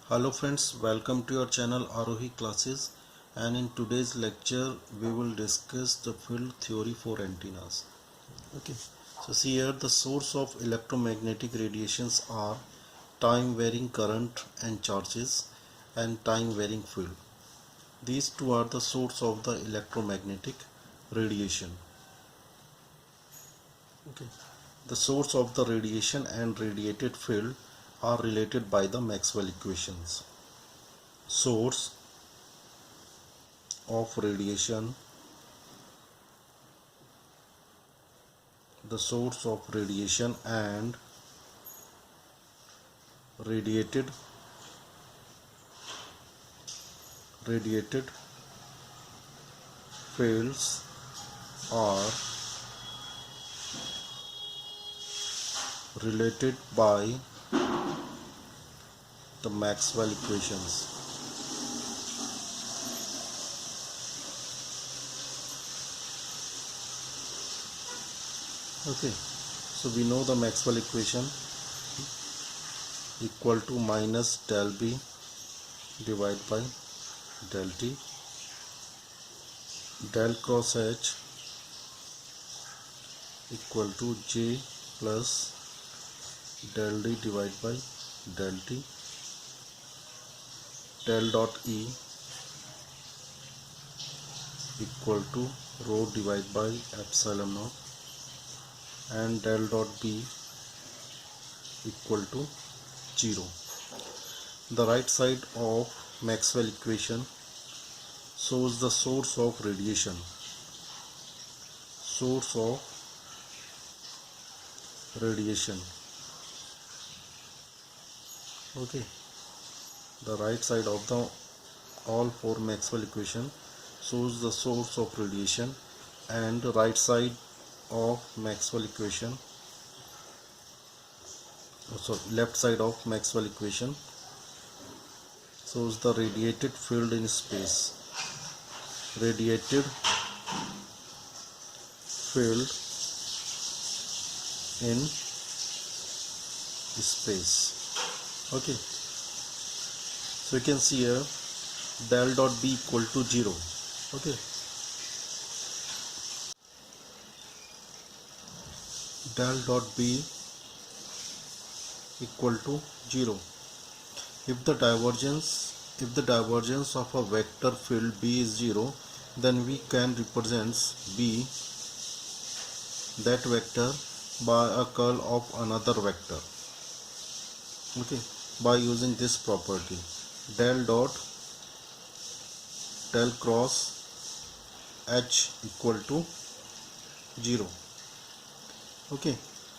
Hello friends, welcome to your channel Arohi Classes, and in today's lecture we will discuss the field theory for antennas. Okay, so see here the source of electromagnetic radiations are time varying current and charges and time varying field. These two are the source of the electromagnetic radiation. Okay, the source of the radiation and radiated field are related by the Maxwell equations. Source of radiation, the source of radiation and radiated fields are related by the Maxwell equations. Okay, so we know the Maxwell equation equal to minus del B divided by del T, del cross H equal to J plus del D divided by del T, del dot E equal to rho divided by epsilon naught, and del dot B equal to 0. The right side of Maxwell equation shows the source of radiation. Source of radiation. Okay. The right side of the all four Maxwell equation shows the source of radiation, and the right side of Maxwell equation, left side of Maxwell equation shows the radiated field in space. Radiated field in space. Okay, so you can see here del dot B equal to 0. Okay, del dot B equal to 0. If the divergence of a vector field B is 0, then we can represent B, that vector, by a curl of another vector. Okay, by using this property, del cross H equal to 0. Okay,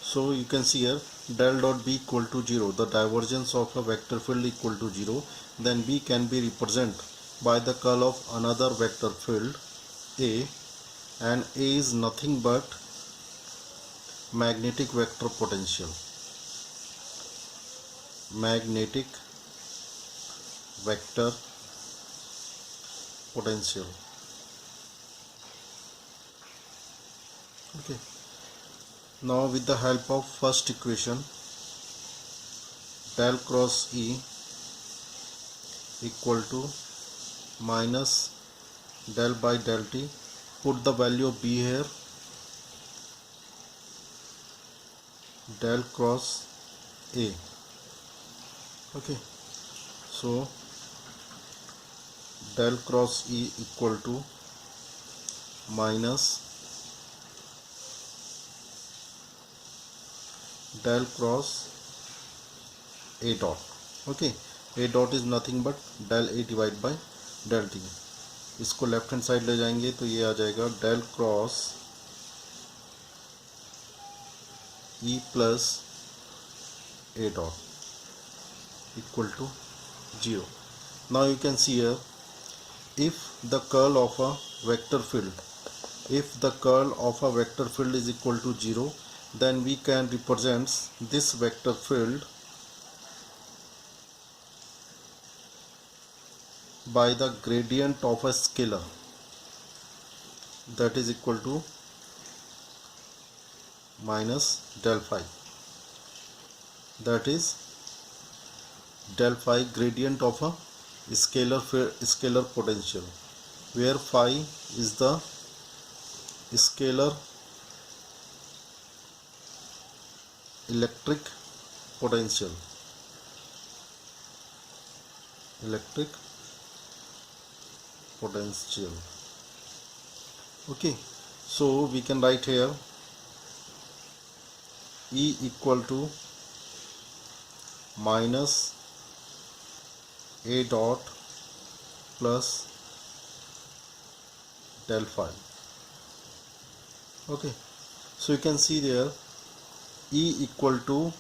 so you can see here del dot B equal to 0, the divergence of a vector field equal to 0, then B can be represented by the curl of another vector field A, and A is nothing but magnetic vector potential. Magnetic vector potential. Okay, now with the help of first equation, del cross E equal to minus del by del T, put the value of B here, del cross A. Okay, so del cross E equal to minus del cross A dot. Okay, A dot is nothing but del A divided by del T. इसको left hand side ले जाएंगे तो ये आ जाएगा del cross E plus A dot equal to 0. Now you can see here, if the curl of a vector field is equal to 0, then we can represent this vector field by the gradient of a scalar, that is equal to minus del phi, that is del phi, gradient of a scalar potential, where phi is the scalar electric potential. Okay, so we can write here E equal to minus A dot plus del phi. Okay, so you can see there E equal to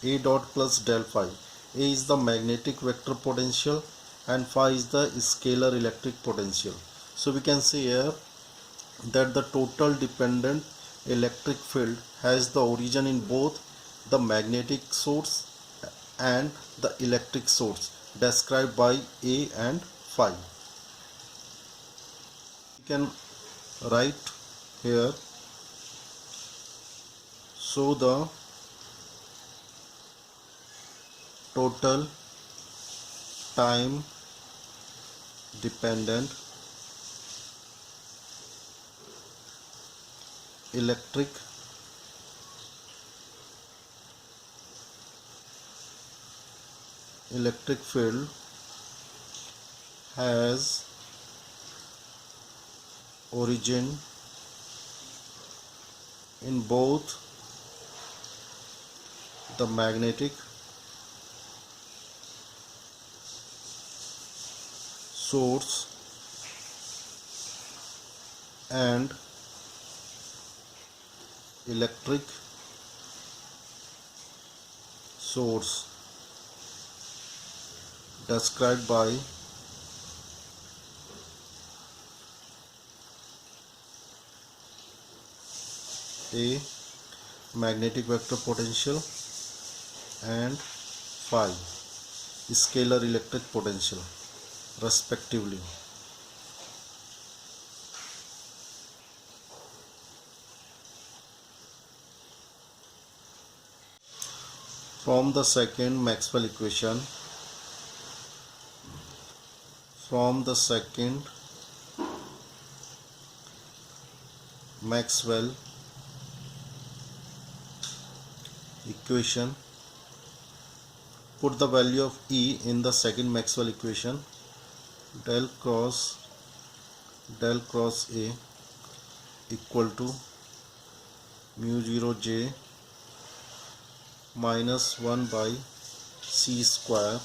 A dot plus del phi. A is the magnetic vector potential and phi is the scalar electric potential. So we can say here that the total dependent electric field has the origin in both the magnetic source and the electric source described by A and phi. We can write here, so the total time dependent electric field has origin in both the magnetic source and electric source described by A, magnetic vector potential, and phi, scalar electric potential, respectively. From the second Maxwell equation, put the value of E in the second Maxwell equation. Del cross A equal to mu 0 J minus 1 by C square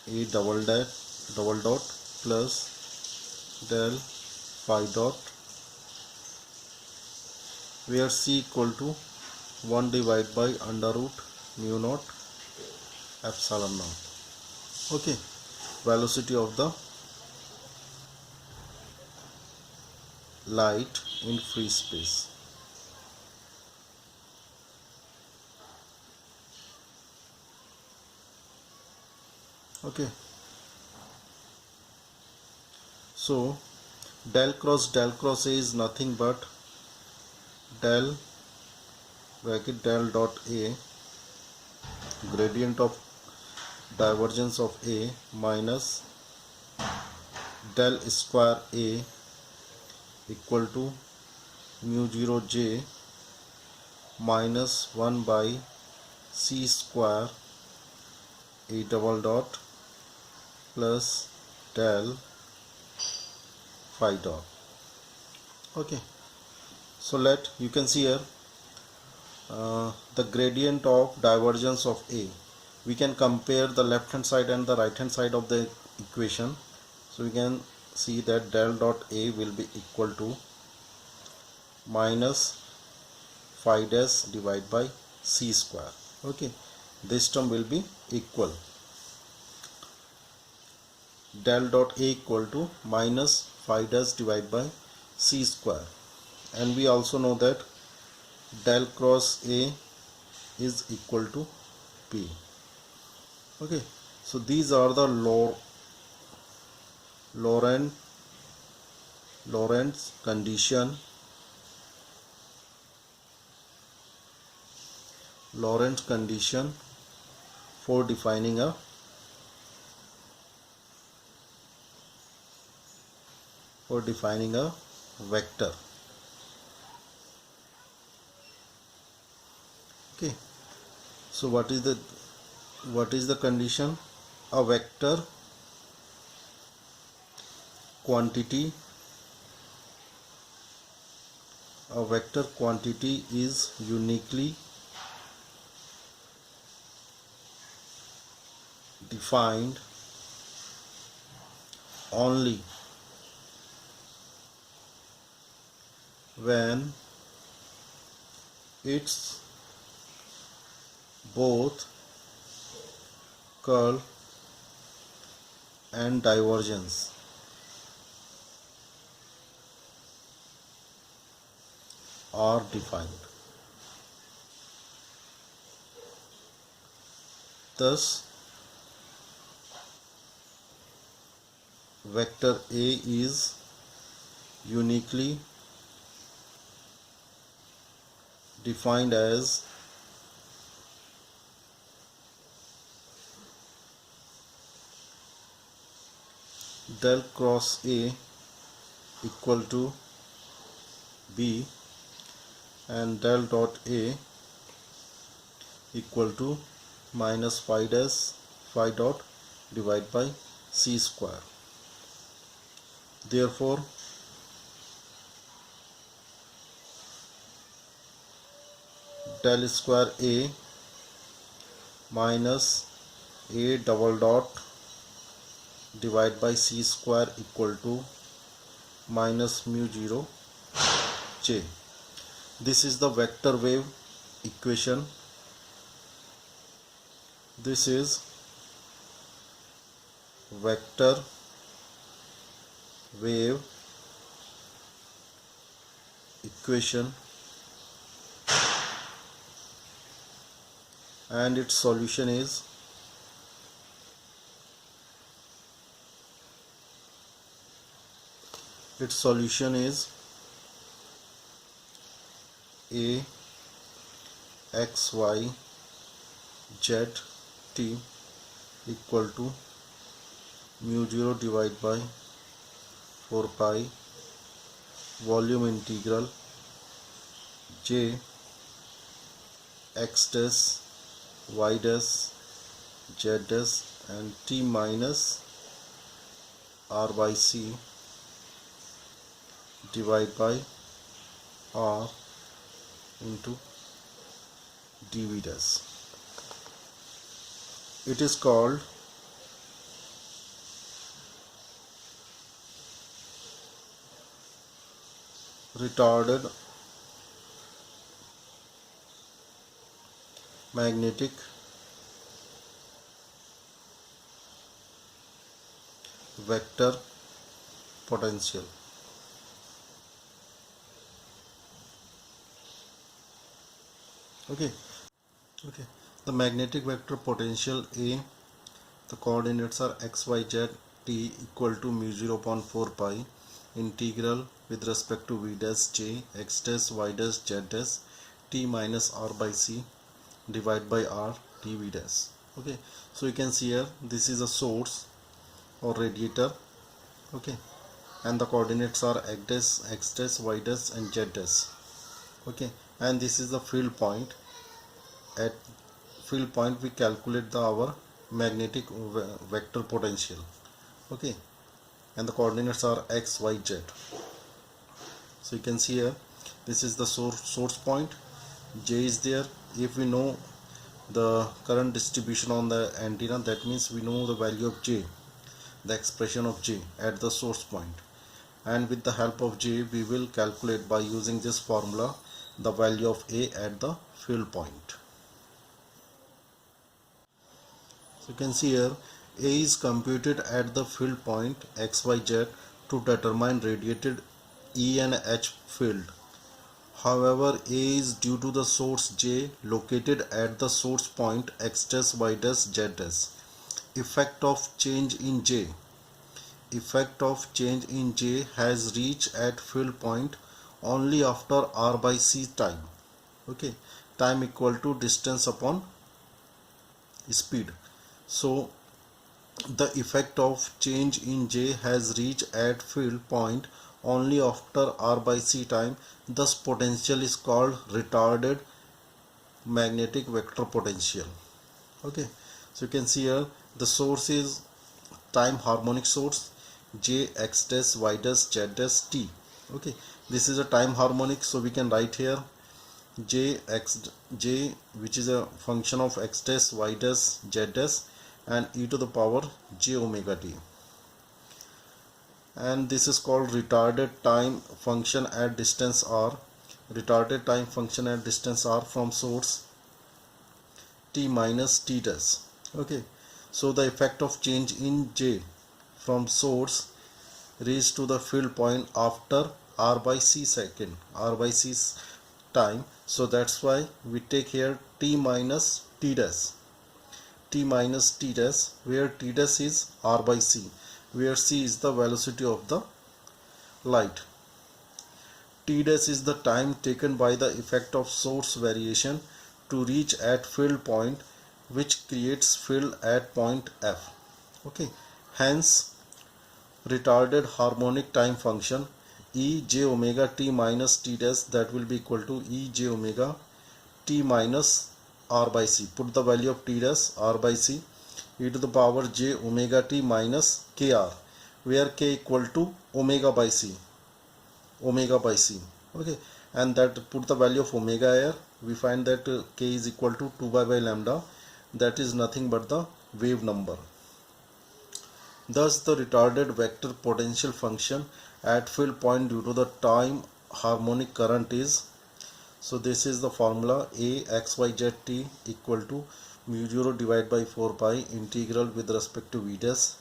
A double dot plus del phi dot, where C equal to 1 divided by under root mu naught epsilon naught. Okay, velocity of the light in free space. Okay, so del cross A is nothing but del dot A, gradient of divergence of A, minus del square A equal to mu 0 J minus 1 by C square A double dot plus del phi dot. Okay, so you can see here the gradient of divergence of A. We can compare the left hand side and the right hand side of the equation. So we can see that del dot A will be equal to minus phi dash divided by C square. Okay, this term will be equal. Del dot A equal to minus phi dash divided by C square, and we also know that del cross A is equal to P. Okay, so these are the Lorentz condition Lorentz condition for defining a vector. Okay, so what is the condition? A vector quantity is uniquely defined only when its both curl and divergence are defined. Thus, vector A is uniquely defined as del cross A equal to B and del dot A equal to minus phi dot divided by C square. Therefore, del square A minus A double dot divided by C square equal to minus mu 0 J. This is the vector wave equation. This is vector wave equation and its solution is A x y z t equal to mu 0 divided by 4 pi volume integral j x dash y dash z dash and t minus r by c divided by r into dv dash. It is called retarded magnetic vector potential. Okay, the magnetic vector potential A, the coordinates are x y z t equal to mu 0 upon 4 pi integral with respect to v dash j x dash y dash z dash t minus r by c divided by r dv dash. Okay, so you can see here this is a source or radiator. Okay, and the coordinates are x dash y dash and z dash. Okay, and this is the field point. At field point we calculate our magnetic vector potential. Okay, and the coordinates are x y z. So you can see here this is the source point, j is there. If we know the current distribution on the antenna, that means we know the value of j, the expression of j at the source point, and with the help of j we will calculate by using this formula the value of a at the field point. So you can see here a is computed at the field point xyz to determine radiated E and H field. However, A is due to the source J located at the source point x dash y dash z dash. Effect of change in J has reached at field point only after R by C time. Okay, time equal to distance upon speed. So the effect of change in J has reached at field point only after R by C time. Thus potential is called retarded magnetic vector potential. Okay, so you can see here the source is time harmonic source J x dash y dash z dash t. Okay, this is a time harmonic, so we can write here j which is a function of x dash y dash z dash and e to the power j omega t, and this is called retarded time function at distance r. Retarded time function at distance r from source t minus t dash. Okay, so the effect of change in J from source reached to the field point after R by C second, R by C time. So that's why we take here t minus t dash, t minus t dash, where t dash is R by C, where C is the velocity of the light. T dash is the time taken by the effect of source variation to reach at field point, which creates field at point F. Okay, hence retarded harmonic time function e j omega t minus t dash, that will be equal to e j omega t minus r by c. Put the value of t dash r by c, e to the power j omega t minus kr, where k equal to omega by c, omega by c. Okay, and that put the value of omega here, we find that k is equal to 2 pi by lambda, that is nothing but the wave number. Thus the retarded vector potential function at field point due to the time harmonic current is, so this is the formula, a x y z t equal to mu 0 divided by 4 pi integral with respect to v dash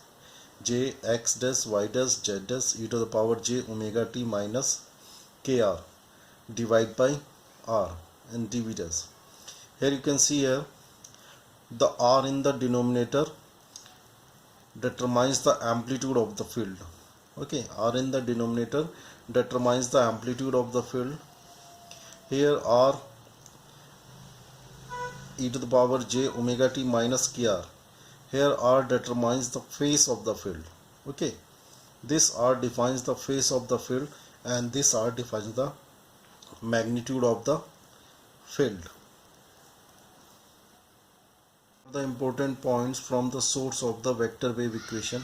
j x dash y dash z dash e to the power j omega t minus kr divided by r and dv dash. Here you can see here the r in the denominator determines the amplitude of the field. Okay, r in the denominator determines the amplitude of the field. Here r e to the power j omega t minus kr. Here r determines the phase of the field. Okay, this r defines the phase of the field and this r defines the magnitude of the field. The important points from the source of the vector wave equation.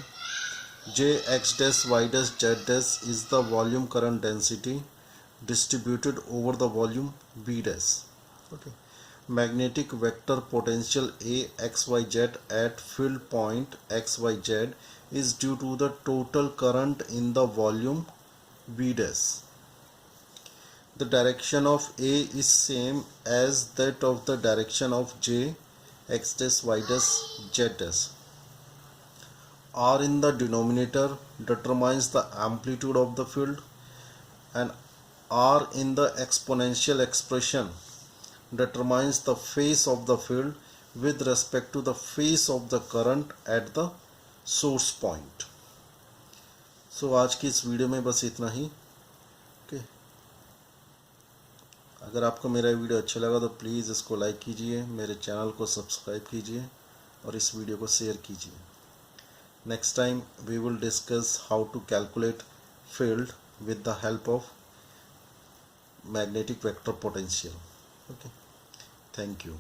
J x dash y dash z dash is the volume current density distributed over the volume v dash. Okay, magnetic vector potential A x y z at field point x y z is due to the total current in the volume v dash. The direction of A is same as that of the direction of J x dash y dash z dash. R in the denominator determines the amplitude of the field, and R in the exponential expression determines the phase of the field with respect to the phase of the current at the source point. So आज की इस video में बस इतना ही. Okay. अगर आपको मेरा video अच्छा लगा तो प्लीज़ इसको लाइक कीजिए, मेरे चैनल को सब्सक्राइब कीजिए और इस वीडियो को शेयर कीजिए. Next time we will discuss how to calculate field with the help of magnetic vector potential. Okay, thank you.